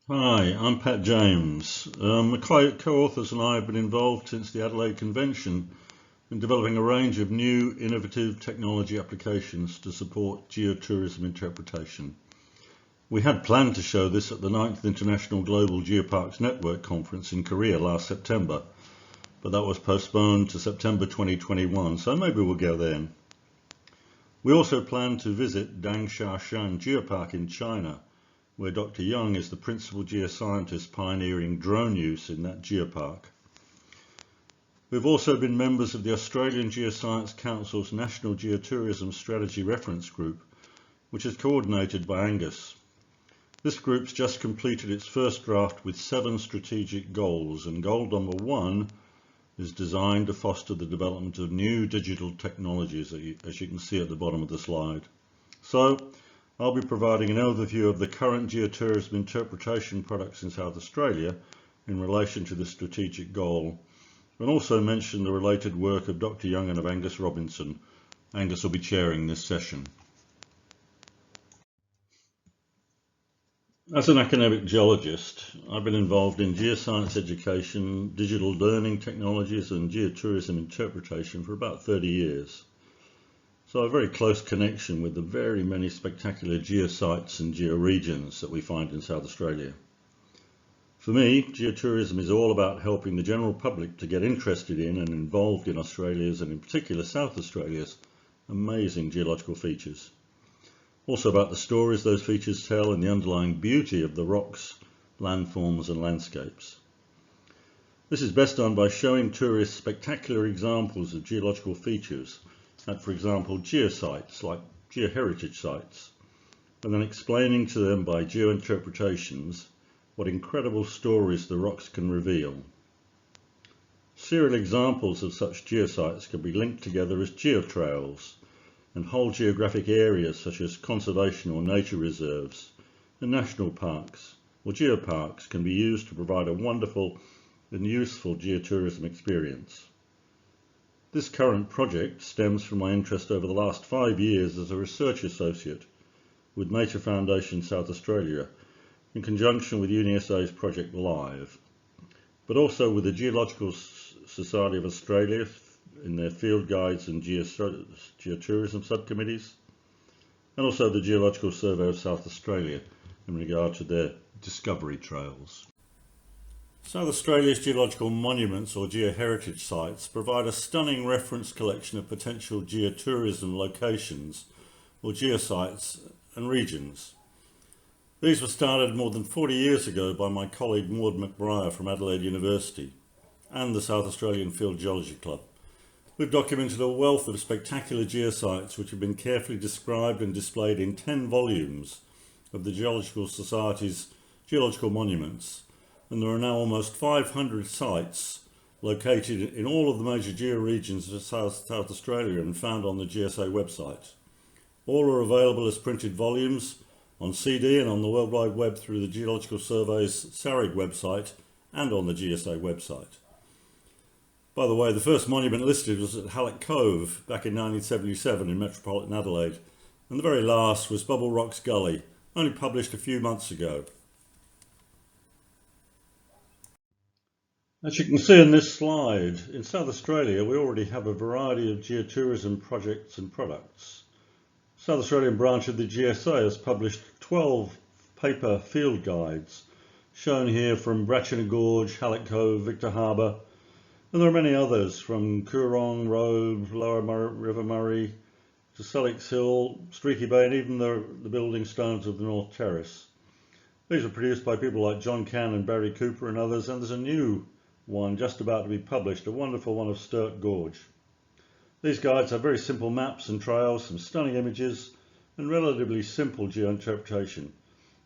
Hi, I'm Pat James. My co-authors and I have been involved since the Adelaide Convention in developing a range of new innovative technology applications to support geotourism interpretation. We had planned to show this at the 9th International Global Geoparks Network Conference in Korea last September, but that was postponed to September 2021, so maybe we'll go then. We also plan to visit Danxiashan Geopark in China, where Dr. Young is the principal geoscientist pioneering drone use in that geopark. We've also been members of the Australian Geoscience Council's National Geotourism Strategy reference group, which is coordinated by Angus. This group's just completed its first draft with 7 strategic goals, and goal number 1 is designed to foster the development of new digital technologies, as you can see at the bottom of the slide. So, I'll be providing an overview of the current geotourism interpretation products in South Australia in relation to the strategic goal, and also mention the related work of Dr. Young and of Angus Robinson. Angus will be chairing this session. As an academic geologist, I've been involved in geoscience education, digital learning technologies and geotourism interpretation for about 30 years. So a very close connection with the very many spectacular geosites and georegions that we find in South Australia. For me, geotourism is all about helping the general public to get interested in and involved in Australia's, and in particular South Australia's, amazing geological features. Also about the stories those features tell and the underlying beauty of the rocks, landforms and landscapes. This is best done by showing tourists spectacular examples of geological features at, for example, geosites like geoheritage sites, and then explaining to them by geointerpretations what incredible stories the rocks can reveal. Serial examples of such geosites can be linked together as geotrails, and whole geographic areas such as conservation or nature reserves and national parks or geoparks can be used to provide a wonderful and useful geotourism experience. This current project stems from my interest over the last 5 years as a research associate with Nature Foundation South Australia in conjunction with UniSA's Project Live, but also with the Geological Society of Australia in their field guides and geotourism subcommittees, and also the Geological Survey of South Australia in regard to their discovery trails. South Australia's geological monuments or geoheritage sites provide a stunning reference collection of potential geotourism locations or geosites and regions. These were started more than 40 years ago by my colleague Maud McBriar from Adelaide University and the South Australian Field Geology Club. We've documented a wealth of spectacular geosites which have been carefully described and displayed in 10 volumes of the Geological Society's Geological Monuments, and there are now almost 500 sites located in all of the major georegions of South Australia and found on the GSA website. All are available as printed volumes on CD and on the World Wide Web through the Geological Survey's SARIG website and on the GSA website. By the way, the first monument listed was at Halleck Cove back in 1977 in metropolitan Adelaide, and the very last was Bubble Rocks Gully, only published a few months ago. As you can see in this slide, in South Australia we already have a variety of geotourism projects and products. South Australian branch of the GSA has published 12 paper field guides, shown here from Bratchina Gorge, Halleck Cove, Victor Harbour, and there are many others from Coorong Road, Lower River Murray to Sellex Hill, Streaky Bay and even the building stones of the North Terrace. These were produced by people like John Cann and Barry Cooper and others, and there's a new one just about to be published, a wonderful one of Sturt Gorge. These guides have very simple maps and trails, some stunning images and relatively simple geointerpretation.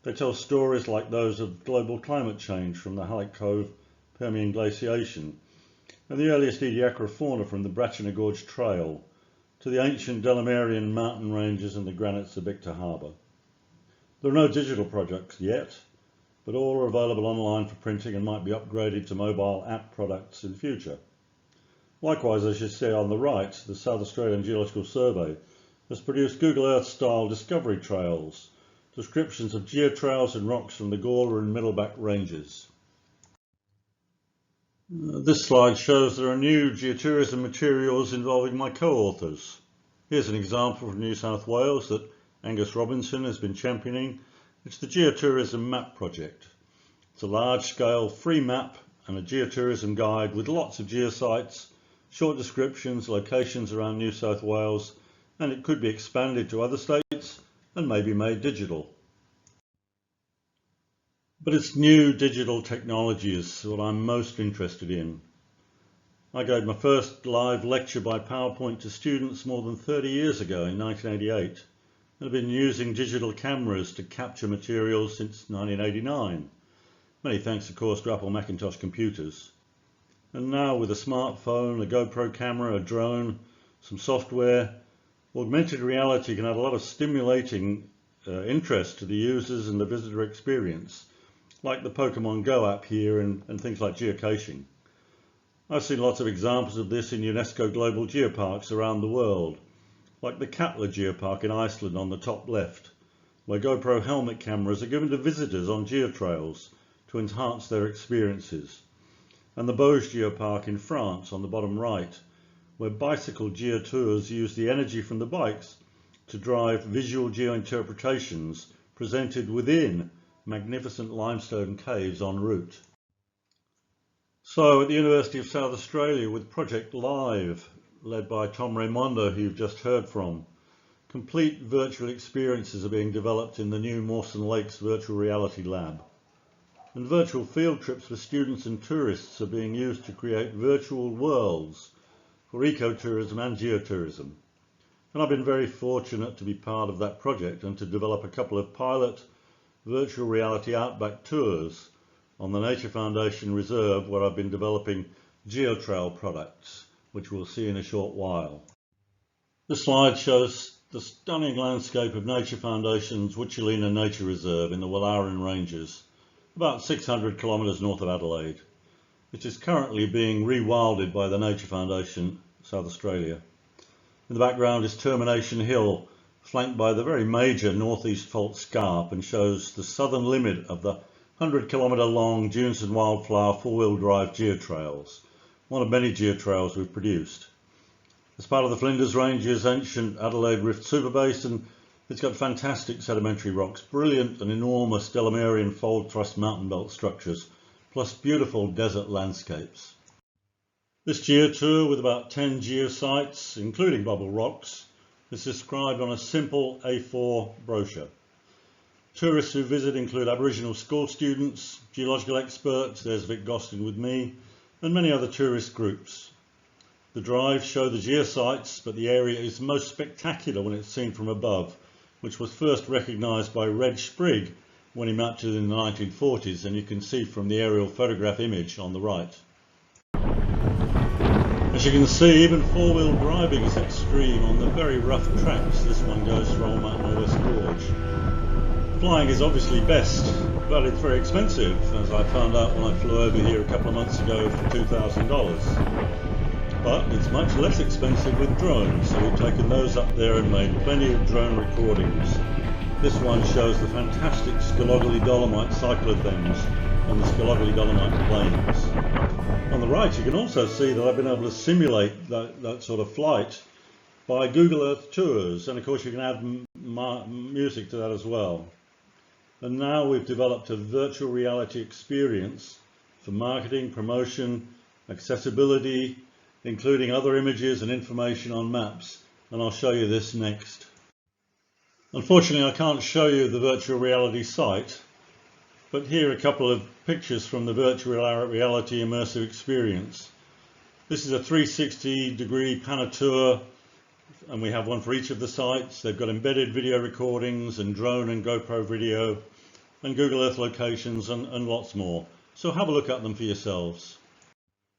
They tell stories like those of global climate change from the Halleck Cove Permian glaciation and the earliest Ediacara fauna from the Bratchina Gorge Trail to the ancient Delamerian mountain ranges and the granites of Victor Harbour. There are no digital projects yet, but all are available online for printing and might be upgraded to mobile app products in future. Likewise, as you see on the right, the South Australian Geological Survey has produced Google Earth style discovery trails descriptions of geotrails and rocks from the Gawler and Middleback ranges. This slide shows there are new geotourism materials involving my co-authors. Here's an example from New South Wales that Angus has been championing. It's the Geotourism Map project. It's a large-scale free map and a geotourism guide with lots of geosites, short descriptions, locations around New South Wales, and it could be expanded to other states and maybe made digital. But it's new digital technology is what I'm most interested in. I gave my first live lecture by PowerPoint to students more than 30 years ago in 1988, and have been using digital cameras to capture materials since 1989. Many thanks, of course, to Apple Macintosh computers. And now with a smartphone, a GoPro camera, a drone, some software, augmented reality can add a lot of stimulating interest to the users and the visitor experience, like the Pokemon Go app here and things like geocaching. I've seen lots of examples of this in UNESCO global geoparks around the world, like the Katla Geopark in Iceland on the top left, where GoPro helmet cameras are given to visitors on geotrails to enhance their experiences, and the Bauge Geopark in France on the bottom right, where bicycle geotours use the energy from the bikes to drive visual geointerpretations presented within magnificent limestone caves en route. So at the University of South Australia with Project Live, led by Tom Raimondo, who you've just heard from, complete virtual experiences are being developed in the new Mawson Lakes Virtual Reality Lab. And virtual field trips for students and tourists are being used to create virtual worlds for ecotourism and geotourism. And I've been very fortunate to be part of that project and to develop a couple of pilot virtual reality outback tours on the Nature Foundation Reserve, where I've been developing geotrail products, which we'll see in a short while. This slide shows the stunning landscape of Nature Foundation's Witchelina Nature Reserve in the Wallaran Ranges, about 600 kilometres north of Adelaide, which is currently being rewilded by the Nature Foundation South Australia. In the background is Termination Hill, flanked by the very major northeast fault scarp, and shows the southern limit of the 100-kilometre long Dunes and Wildflower four-wheel drive geotrails, one of many geotrails we've produced. As part of the Flinders Ranges ancient Adelaide Rift Superbasin, it's got fantastic sedimentary rocks, brilliant and enormous Delamerian fold thrust mountain belt structures, plus beautiful desert landscapes. This geotour with about 10 geosites, including bubble rocks, is described on a simple A4 brochure. Tourists who visit include Aboriginal school students, geological experts, there's Vic Gostin with me, and many other tourist groups. The drives show the geosites, but the area is most spectacular when it's seen from above, which was first recognised by Reg Sprigg when he mapped it in the 1940s, and you can see from the aerial photograph image on the right. As you can see, even four-wheel driving is extreme on the very rough tracks this one goes from Mount West Gorge. Flying is obviously best, but it's very expensive, as I found out when I flew over here a couple of months ago for $2,000. But it's much less expensive with drones, so we've taken those up there and made plenty of drone recordings. This one shows the fantastic Geological Dolomite cyclothems on the Geological Dolomite plains. On the right you can also see that I've been able to simulate that sort of flight by Google Earth Tours, and of course you can add music to that as well. And now we've developed a virtual reality experience for marketing, promotion, accessibility, including other images and information on maps, and I'll show you this next. Unfortunately, I can't show you the virtual reality site, but here are a couple of pictures from the virtual reality immersive experience. This is a 360-degree Panatour, and we have one for each of the sites. They've got embedded video recordings and drone and GoPro video and Google Earth locations and lots more. So have a look at them for yourselves.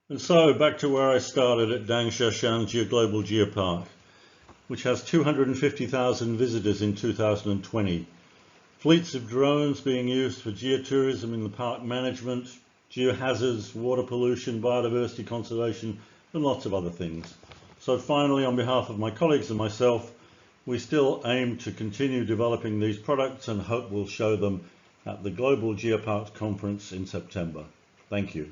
And so back to where I started at Danxiashan Global Geopark, which has 250,000 visitors in 2020. Fleets of drones being used for geotourism in the park management, geohazards, water pollution, biodiversity conservation, and lots of other things. So finally, on behalf of my colleagues and myself, We still aim to continue developing these products and hope we'll show them at the Global Geopark conference in September. Thank you.